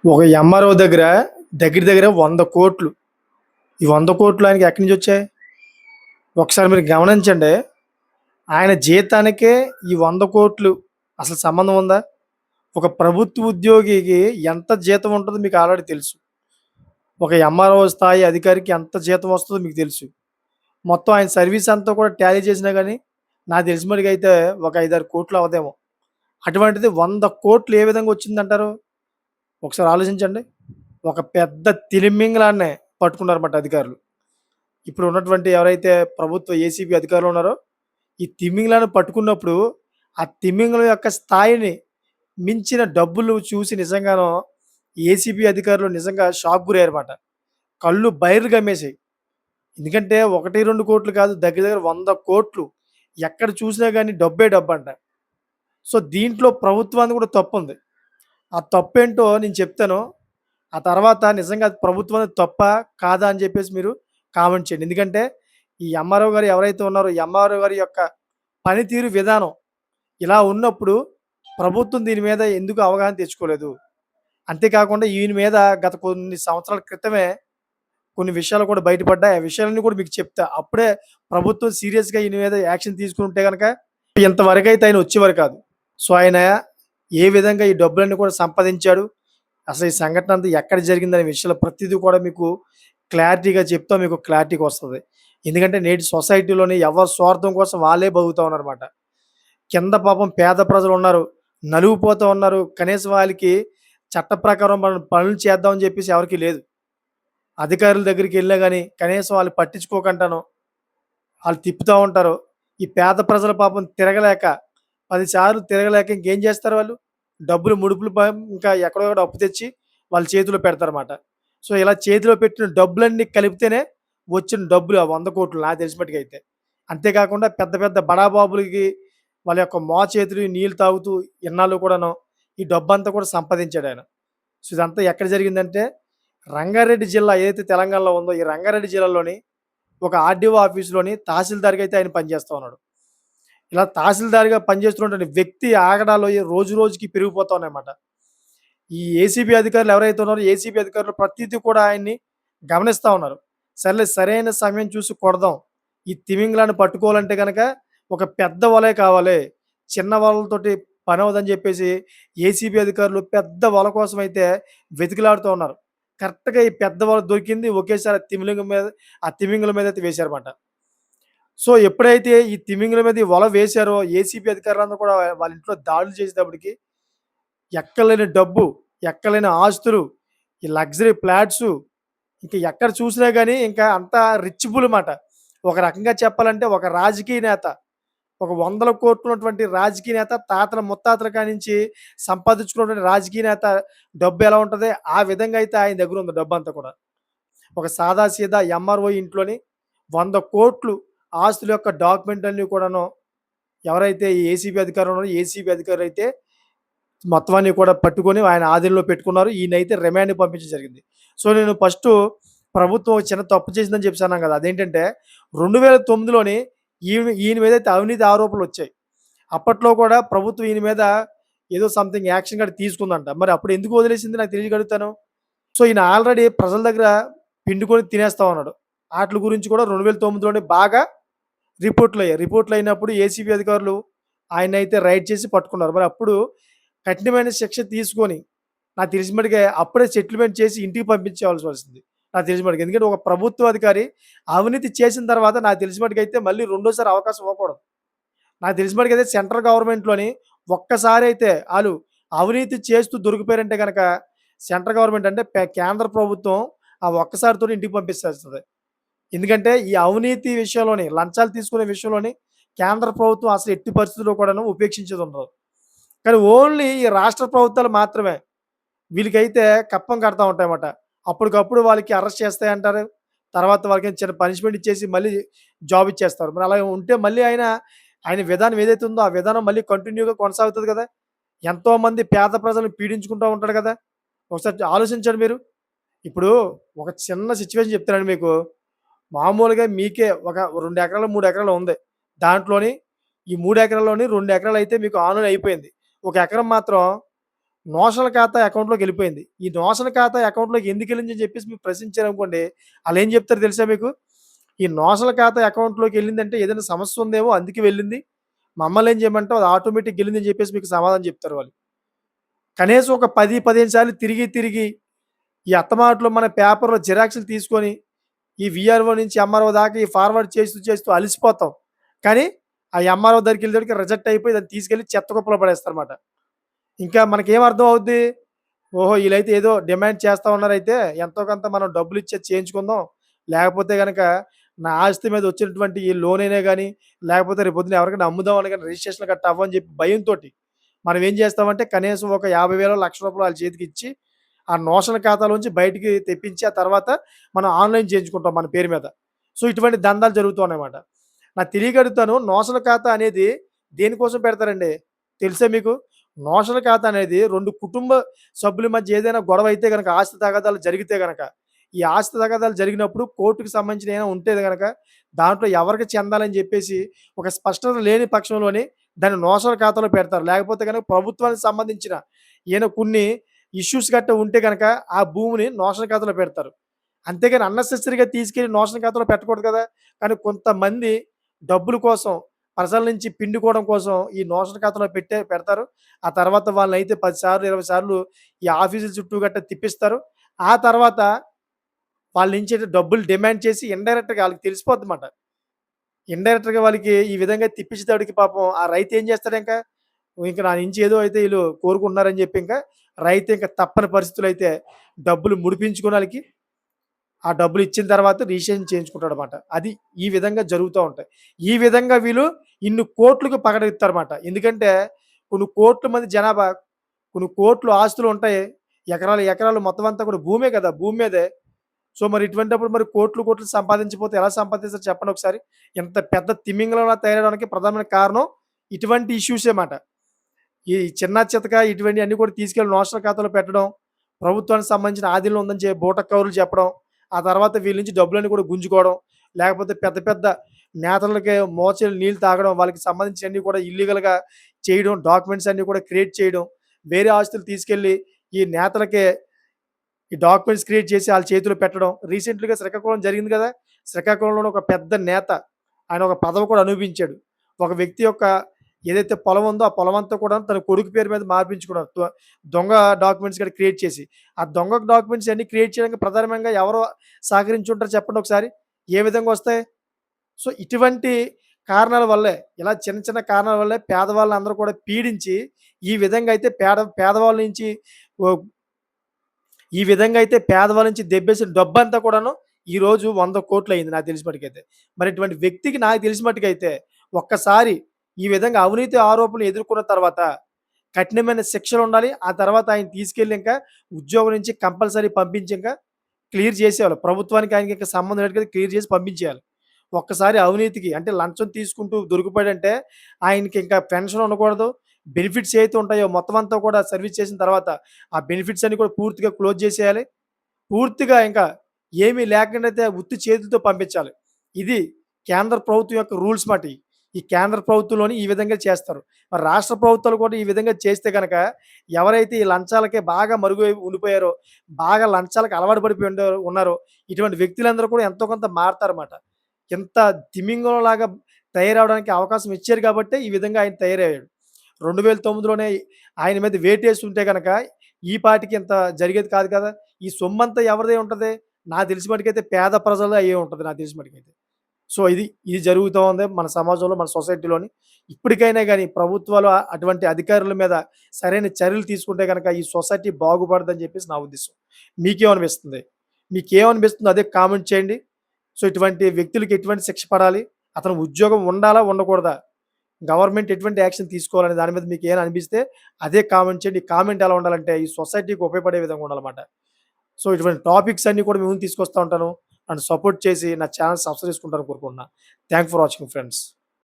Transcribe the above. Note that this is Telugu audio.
ఒక ఎంఆర్ఓ దగ్గర దగ్గర 100,00,00,000. ఈ 100,00,00,000 ఆయనకి ఎక్కడి నుంచి వచ్చాయి? ఒకసారి మీరు గమనించండి. ఆయన జీతానికే ఈ 100,00,00,000 అసలు సంబంధం ఉందా? ఒక ప్రభుత్వ ఉద్యోగికి ఎంత జీతం ఉంటదో మీకు ఆల్రెడీ తెలుసు. ఒక ఎంఆర్ఓ స్థాయి అధికారికి ఎంత జీతం వస్తదో మీకు తెలుసు. మొత్తం ఆయన సర్వీస్ అంతా కూడా టాలీ చేసినా గాని, నాకు తెలిసి మటుకైతే ఒక 5, 6,00,00,000 అవ్వదేమో. అటువంటిది 100,00,00,000 ఏ విధంగా వచ్చిందంటారు? ఒకసారి ఆలోచించండి. ఒక పెద్ద తిమింగలాన్నే పట్టుకున్నారన్నమాట అధికారులు. ఇప్పుడు ఉన్నటువంటి ఎవరైతే ప్రభుత్వ ఏసీబీ అధికారులు ఉన్నారో, ఈ తిమింగలాన్ని పట్టుకున్నప్పుడు, ఆ తిమింగలం యొక్క స్థాయిని మించిన డబ్బులు చూసి నిజంగాను ఏసీబీ అధికారులు నిజంగా షాక్ గురయ్యారన్నమాట. కళ్ళు బైర్లు కమ్మేసాయి. ఎందుకంటే 1, 2 కోట్లు కాదు, దగ్గర దగ్గర 100,00,00,000 ఎక్కడ చూసినా గాని డబ్బే డబ్బంట. సో, దీంట్లో ప్రభుత్వానికి కూడా తప్పుంది. ఆ తప్పేంటో నేను చెప్తాను. ఆ తర్వాత నిజంగా అది ప్రభుత్వంది తప్పా? కాదా? అని చెప్పేసి మీరు కామెంట్ చేయండి. ఎందుకంటే ఈ ఎంఆర్‌ఓ గారు ఎవరైతే ఉన్నారో, ఈ ఎంఆర్‌ఓ గారి యొక్క పనితీరు విధానం ఇలా ఉన్నప్పుడు ప్రభుత్వం దీని మీద ఎందుకు అవగాహన తెచ్చుకోలేదు? అంతేకాకుండా ఈయన మీద గత కొన్ని సంవత్సరాల క్రితమే కొన్ని విషయాలు కూడా బయటపడ్డాయి. ఆ విషయాలన్నీ కూడా మీకు చెప్తా. అప్పుడే ప్రభుత్వం సీరియస్‌గా ఈయన మీద యాక్షన్ తీసుకుంటే గనక ఇంతవరకైతే ఆయన వచ్చేవారు కాదు. సో, ఆయన ఏ విధంగా ఈ డబ్బులన్నీ కూడా సంపాదించాడు? అసలు ఈ సంఘటన అంతా ఎక్కడ జరిగిందనే విషయాలు ప్రతీదీ కూడా మీకు క్లారిటీగా చెప్తా మీకు క్లారిటీగొస్తది. ఎందుకంటే నేటి సొసైటీలోని ఎవరి స్వార్థం కోసం వాళ్ళే బతుకుతా ఉన్నారన్నమాట. కింద పాపం పేద ప్రజలున్నారు. నలిగిపోతా ఉన్నారు. కనీసం వాళ్ళకి చట్ట ప్రకారం మనం పనులు చేద్దాం అని చెప్పేసి ఎవరికీ లేదు. అధికారుల దగ్గరికెళ్ళినా గాని కనీసం వాళ్ళు పట్టించుకోకుండాను ఆళ్ళు తిప్పుతా ఉంటారు. ఈ పేద ప్రజలు పాపం తిరగలేక 10 సార్లు తిరగలేక ఇంకేం చేస్తారు వాళ్ళు? డబ్బులు ముడుపులు ఇంకా ఎక్కడో ఒకడ అప్పు తెచ్చి వాళ్ళ చేతిలో పెడతారన్నమాట. సో, ఇలా చేతిలో పెట్టిన డబ్బులన్నీ కలిపితేనే వచ్చిన డబ్బులు ఆ 100,00,00,000 నాకు తెలిసి మట్టుకైతే. అంతేకాకుండా పెద్ద పెద్ద బడాబాబులకి వాళ్ళ యొక్క మోచేతులు నీళ్ళు తాగుతూ ఇన్నాళ్ళు కూడాను ఈ డబ్బంతా కూడా సంపాదించాడాయన. సో, ఇదంతా ఎక్కడ జరిగిందంటే రంగారెడ్డి జిల్లా ఏదైతే తెలంగాణలో ఉందో ఈ రంగారెడ్డి జిల్లాలోని ఒక ఆర్‌డీఓ ఆఫీస్‌లోని తహసీల్దార్‌గా అయితే ఆయన పనిచేస్తా ఉన్నాడు. ఇలా తహసీల్దార్‌గా పనిచేస్తున్నటువంటి వ్యక్తి ఆగడాలు రోజు రోజుకి పెరిగిపోతా ఉన్నాయన్నమాట. ఈ ఏసీబీ అధికారులు ఎవరైతే ఉన్నారో ఏసీబీ అధికారులు ప్రతీదీ కూడా ఆయన్ని గమనిస్తా ఉన్నారు. సర్లే సరైన సమయం చూసి కొడదాం. ఈ తిమింగలాన్ని పట్టుకోవాలంటే గనక ఒక పెద్ద వలే కావాలి. చిన్న వలలతోటి పనవ్వదని చెప్పేసి ఏసీబీ అధికారులు పెద్ద వల కోసమైతే వెతికిలాడుతూ ఉన్నారు. కరెక్ట్‌గా ఈ పెద్ద వల దొరికింది. ఒకేసారి ఆ తిమింగలం మీదైతే వేశారన్నమాట. సో, ఎప్పుడైతే ఈ తిమింగలం మీద ఈ వల వేశారో ఏసీబీ అధికారులందరూ కూడా వాళ్ళ ఇంట్లో దాడులు చేసేటప్పటికి ఎక్కలేని డబ్బు, ఎక్కలేని ఆస్తులు, ఈ లగ్జరీ ఫ్లాట్సు ఇంక ఎక్కడ చూసినా గాని ఇంకా అంతా రిచబుల్ మాట. ఒక రకంగా చెప్పాలంటే ఒక రాజకీయ నేత, ఒక వందల కోట్లు ఉన్నటువంటి రాజకీయ నేత తాతల ముత్తాతల కానించి సంపాదించుకున్నటువంటి రాజకీయ నేత డబ్బు ఎలా ఉంటది? ఆ విధంగా అయితే ఆయన దగ్గర ఉంది డబ్బంతా కూడా. ఒక సాదా సీదా ఎంఆర్‌ఓ ఇంట్లోని 100,00,00,000 ఆస్తుల యొక్క డాక్యుమెంట్‌లన్నీ కూడాను ఎవరైతే ఈ ఏసీబీ అధికారులు ఉన్నారో, ఏసీబీ అధికారులైతే మొత్తం అన్ని కూడా పట్టుకొని ఆయన ఆధీనంలో పెట్టుకున్నారు. ఈయనైతే రిమాండ్‌కి పంపించడం జరిగింది. సో, నేను ఫస్టు ప్రభుత్వం ఒక చిన్న తప్పు చేసిందని చెప్పేసి అన్నాను కదా! అదేంటంటే 2009లోని ఈయన మీదైతే అవినీతి ఆరోపణలొచ్చాయి. అప్పట్లో కూడా ప్రభుత్వం ఈయన మీద ఏదో సంథింగ్ యాక్షన్ కూడా తీసుకుందంట. మరి అప్పుడు ఎందుకు వదిలేసింది నాకు తెలియగలుగుతాను. సో, ఈయన ఆల్రెడీ ప్రజల దగ్గర పిండుకొని తినేస్తా ఉన్నాడు. ఆటిల గురించి కూడా 2009లోనే బాగా రిపోర్ట్‌లయ్యాయి. రిపోర్ట్‌లయినప్పుడు ఏసీబీ అధికారులు ఆయన్నయితే రైడ్ చేసి పట్టుకున్నారు. మరి అప్పుడు కఠినమైన శిక్ష తీసుకొని నాకు తెలిసిన మటికే అప్పుడే సెటిల్‌మెంట్ చేసి ఇంటికి పంపించేవాల్సి వస్తుంది. నాకు తెలిసిన మటికి. ఎందుకంటే ఒక ప్రభుత్వ అధికారి అవినీతి చేసిన తర్వాత నాకు తెలిసిన మటికైతే మళ్ళీ రెండోసారి అవకాశం ఇవ్వకూడదు. నాకు తెలిసిన మటికైతే సెంట్రల్ గవర్నమెంట్‌లోని ఒక్కసారైతే ఆళ్ళు అవినీతి చేస్తూ దొరికిపోయారంటే గనక సెంట్రల్ గవర్నమెంట్ అంటే కేంద్ర ప్రభుత్వం ఆ ఒక్కసారితోనే ఇంటికి పంపించేస్తది. ఎందుకంటే ఈ అవినీతి విషయంలోని, లంచాలు తీసుకునే విషయంలోని కేంద్ర ప్రభుత్వం అసలు ఎట్టి పరిస్థితుల్లో కూడాను ఉపేక్షించేదుండదు. కానీ ఓన్లీ ఈ రాష్ట్ర ప్రభుత్వాలు మాత్రమే. వీళ్ళకైతే కప్పం కడతా ఉంటాయన్నమాట. అప్పటికప్పుడు వాళ్ళకి అరెస్ట్ చేస్తాయంటారు. తర్వాత వాళ్ళకి చిన్న పనిష్మెంట్ ఇచ్చేసి మళ్ళీ జాబ్ ఇచ్చేస్తారు. మరి అలా ఉంటే మళ్ళీ ఆయన విధానం ఏదైతే ఉందో ఆ విధానం మళ్ళీ కంటిన్యూ‌గా కొనసాగుతది కదా! ఎంతోమంది పేద ప్రజలను పీడించుకుంటా ఉంటాడు కదా! ఒకసారి ఆలోచించండి మీరు. ఇప్పుడు ఒక చిన్న సిట్యుయేషన్ చెప్తానండి మీకు. మామూలుగా మీకే ఒక 2 ఎకరాలు, 3 ఎకరాలు ఉంది. దాంట్లోని ఈ 3 ఎకరాల్లోని 2 ఎకరాలయితే మీకు ఆనుని అయిపోయింది. ఒక ఎకరం మాత్రం నోషనల్ ఖాతా అకౌంట్‌లోకి ఎళ్ళిపోయింది. ఈ నోషనల్ ఖాతా అకౌంట్‌లోకి ఎందుకెళ్ళిందని చెప్పేసి మీరు ప్రశ్నించారనుకోండి, ఆళ్ళేం చెప్తారో తెలుసా మీకు? ఈ నోషనల్ ఖాతా అకౌంట్‌లోకి ఎళ్ళిందంటే ఏదైనా సమస్య ఉందేమో అందుకే వెళ్ళింది. మమ్మల్ని ఏం చేయమంటావు అది ఆటోమేటిక్‌గా ఎళ్ళిందని చెప్పేసి మీకు సమాధానం చెప్తారు వాళ్ళు. కనీసం ఒక 10, 15 సార్లు తిరిగి, తిరిగి ఈ అత్తమాట్లు మన పేపర్‌లో జిరాక్స్‌లు తీసుకొని, ఈ వీఆర్‌ఓ నుంచి ఎంఆర్‌ఓ దాకా ఈ ఫార్వర్డ్ చేస్తూ, చేస్తూ అలిసిపోతాం. కానీ, ఆ ఎంఆర్‌ఓ దగ్గరికెళ్ళేటప్పటికి రిజెక్ట్ అయిపోయి దాన్ని తీసుకెళ్ళి చెత్త కుప్పలో పడేస్తారన్నమాట. ఇంకా మనకేం అర్థం అవుద్ది? ఓహో! ఈళ్ళైతే ఏదో డిమాండ్ చేస్తా ఉన్నారైతే ఎంతో కొంత మనం డబ్బులిచ్చేది చేయించుకుందాం. లేకపోతే గనక నా ఆస్తి మీద వచ్చినటువంటి ఈ లోనైనా గాని, లేకపోతే రేపొద్దున ఎవరికైనా అమ్ముదాం అని గాని రిజిస్ట్రేషన్‌లు గట్టా అవ్వని చెప్పి భయంతోటి మనం ఏం చేస్తామంటే కనీసం ఒక 50,000 1,00,000 ఆళ్ళ చేతికిచ్చి, ఆ నోషనల్ ఖాతాలోంచి బయటికి తెప్పించి, ఆ తర్వాత మనం ఆన్‌లైన్ చేయించుకుంటాం మన పేరు మీద. సో, ఇటువంటి దందాలు జరుగుతూ ఉన్నాయన్నమాట. నాకు తెలియక అడుగుతాను నోషనల్ ఖాతా అనేది దేనికోసం పెడతారండి? తెలుసా మీకు? నోషనల్ ఖాతా అనేది 2 కుటుంబ సభ్యుల మధ్య ఏదైనా గొడవ అయితే గనక, ఆస్తి తగాదాలు జరిగితే గనక, ఈ ఆస్తి తగాదాలు జరిగినప్పుడు కోర్ట్‌కి సంబంధించిన ఏమైనా ఉంటే గనక, దాంట్లో ఎవరికి చెందాలని జెప్పేసి ఒక స్పష్టత లేని పక్షంలోని దాన్ని నోషనల్ ఖాతాలో పెడతారు. లేకపోతే గనక ప్రభుత్వానికి సంబంధించిన ఏమైనా కొన్ని ఇష్యూస్ గట్టా ఉంటే గనక, ఆ భూమిని నోషనల్ ఖాతాలో పెడతారు. అంతేగాని అన్నెసెసరీగా తీసుకెళ్ళి నోషనల్ ఖాతాలో పెట్టకూడదు కదా! కానీ కొంతమంది డబ్బుల కోసం, ప్రజల నుంచి పిండుకోవడం కోసం ఈ నోషనల్ ఖాతాలో పెడతారు. ఆ తర్వాత వాళ్ళనైతే 10 సార్లు, 20 సార్లు ఈ ఆఫీసుల చుట్టూ గట్టా తిప్పిస్తారు. ఆ తర్వాత వాళ్ళ నుంచి అయితే డబ్బులు డిమాండ్ చేసి ఇండైరెక్ట్‌గా ఆళ్ళకి తెలిసిపోద్దన్నమాట. ఇండైరెక్ట్‌గా వాళ్ళకి ఈ విధంగా తిప్పించేటప్పటికి పాపం ఆ రైతు ఏం చేస్తాడింకా? ఇంక నా నుంచి ఏదో అయితే ఈళ్ళు కోరుకుంటున్నారని చెప్పి ఇంకా రైతు ఇంక తప్పని పరిస్థితులో అయితే డబ్బులు ముడిపించుకోవడానికి ఆ డబ్బులిచ్చిన తర్వాత రిజిస్ట్రేషన్ చేయించుకుంటాడనమాట. అది ఈ విధంగా జరుగుతా ఉంటాయి. ఈ విధంగా వీళ్ళు ఇన్ని కోట్లకు పగడెత్తారన్నమాట. ఎందుకంటే కొన్ని కోట్ల మంది జనాభా, కొన్ని కోట్లు ఆస్తులుంటాయి. ఎకరాలు, ఎకరాలు మొత్తం అంతా కూడా భూమే కదా! భూమి మీదే. సో, మరి ఇటువంటప్పుడు మరి కోట్లు, కోట్లు సంపాదించకపోతే ఎలా సంపాదిస్తారు చెప్పండి ఒకసారి? ఇంత పెద్ద తిమింగలంలా తయారవ్వడానికి ప్రధానమైన కారణం ఇటువంటి ఇష్యూసే మాట. ఈ చిన్నా చితక ఇటువంటియన్నీ కూడా తీసుకెళ్ళి నోషనల్ ఖాతాలో పెట్టడం, ప్రభుత్వానికి సంబంధించిన ఆధీనంలో ఉందని బూటక కబుర్లు చెప్పడం, ఆ తర్వాత వీళ్ళ నుంచి డబ్బులన్నీ కూడా గుంజుకోవడం, లేకపోతే పెద్ద పెద్ద నేతలకి మోచేలు నీళ్ళు తాగడం, వాళ్ళకి సంబంధించినయన్నీ కూడా ఇల్లీగల్‌గా చేయడం, డాక్యుమెంట్స్ అన్నీ కూడా క్రియేట్ చేయడం, వేరే ఆస్తులు తీసుకెళ్ళి ఈ నేతలకే ఈ డాక్యుమెంట్స్ క్రియేట్ చేసి ఆళ్ళ చేతిలో పెట్టడం. రీసెంట్‌లీగా శ్రీకాకుళం జరిగింది కదా! శ్రీకాకుళంలోని ఒక పెద్ద నేత ఆయన ఒక పదవి కూడా అనుభవించాడు. ఒక వ్యక్తి యొక్క ఏదైతే పొలం ఉందో, ఆ పొలం అంతా కూడా తన కొడుకు పేరు మీద మార్పించుకున్నారు. దొంగ డాక్యుమెంట్స్ కూడా క్రియేట్ చేసి. ఆ దొంగ డాక్యుమెంట్స్ అన్నీ క్రియేట్ చేయడానికి ప్రధానంగా ఎవరు సహకరించుంటారో చెప్పండి ఒకసారి? ఏ విధంగా వస్తాయి? సో, ఇటువంటి కారణాల వల్లే, ఇలా చిన్న చిన్న కారణాల వల్లే పేదవాళ్ళందరూ కూడా పీడించి, ఈ విధంగా అయితే పేదవాళ్ళ నుంచి ఓ ఈ విధంగా అయితే పేదవాళ్ళ నుంచి దెబ్బేసిన డబ్బంతా కూడాను ఈరోజు 100,00,00,000 అయింది నాకు తెలిసి మట్టుకైతే. మరి ఇటువంటి వ్యక్తికి నాకు తెలిసి మట్టుకైతే ఒక్కసారి ఈ విధంగా అవినీతి ఆరోపణలు ఎదుర్కొన్న తర్వాత కఠినమైన శిక్షలుండాలి. ఆ తర్వాత ఆయన తీసుకెళ్ళి ఇంకా ఉద్యోగం నుంచి కంపల్సరీ పంపించి ఇంకా క్లియర్ చేసేయాలి. ప్రభుత్వానికి ఆయనకి ఇంక సంబంధం లేదు కదా! క్లియర్ చేసి పంపించేయాలి. ఒక్కసారి అవినీతికి అంటే లంచం తీసుకుంటూ దొరికిపోయాడంటే ఆయనకి ఇంకా పెన్షన్ ఉండకూడదు. బెనిఫిట్స్ ఏవైతే ఉంటాయో మొత్తం అంతా కూడా సర్వీస్ చేసిన తర్వాత ఆ బెనిఫిట్స్ అన్నీ కూడా పూర్తిగా క్లోజ్ చేసేయాలి. పూర్తిగా ఇంకా ఏమీ లేకుండా అయితే ఉత్తి చేతులతో పంపించాలి. ఇది కేంద్ర ప్రభుత్వం యొక్క రూల్స్ మాట ఇయి. ఈ కేంద్ర ప్రభుత్వంలోని ఈ విధంగా చేస్తారు. మరి రాష్ట్ర ప్రభుత్వాలు కూడా ఈ విధంగా చేస్తే గనక ఎవరైతే ఈ లంచాలకే బాగా మరుగై ఉండిపోయారో, బాగా లంచాలకు అలవాటు పడిపోయి ఉన్నారో ఇటువంటి వ్యక్తులందరూ కూడా ఎంతో కొంత మారతారన్నమాట. ఇంత తిమింగలంలాగా తయారవ్వడానికి అవకాశం ఇచ్చారు కాబట్టే ఈ విధంగా ఆయన తయారయ్యాడు. 2009లోనే ఆయన మీద వేటేసుంటే గనక ఈ పాటికి ఇంత జరిగేది కాదు కదా! ఈ సొమ్మంతా ఎవరిదై ఉంటది? నాకు తెలిసి మట్టుకైతే పేద ప్రజలదే అయ్యే ఉంటది నాకు తెలిసి మట్టుకైతే. సో, ఇది జరుగుతా ఉంది మన సమాజంలో, మన సొసైటీలోని. ఇప్పటికైనా గాని ప్రభుత్వాలు అటువంటి అధికారుల మీద సరైన చర్యలు తీసుకుంటే గనక ఈ సొసైటీ బాగుపడదని చెప్పేసి నా ఉద్దేశం. మీకేమనిపిస్తుంది? మీకేమనిపిస్తుందో అదే కామెంట్ చేయండి. సో, ఇటువంటి వ్యక్తులకి ఎటువంటి శిక్ష పడాలి? అతను ఉద్యోగం ఉండాలా? ఉండకూడదా? గవర్నమెంట్ ఎటువంటి యాక్షన్ తీసుకోవాలనే దాని మీద మీకేమైనా అనిపిస్తే అదే కామెంట్ చేయండి. ఈ కామెంట్ ఎలా ఉండాలంటే ఈ సొసైటీకి ఉపయోగపడే విధంగా ఉండాలన్నమాట. సో, ఇటువంటి టాపిక్స్ అన్నీ కూడా మీ ముందుకు తీసుకొస్తా ఉంటాను. నన్ను సపోర్ట్ చేసి నా ఛానెల్ సబ్స్క్రైబ్ చేసుకుంటారని కోరుకుంటున్నా. Thank for watching friends.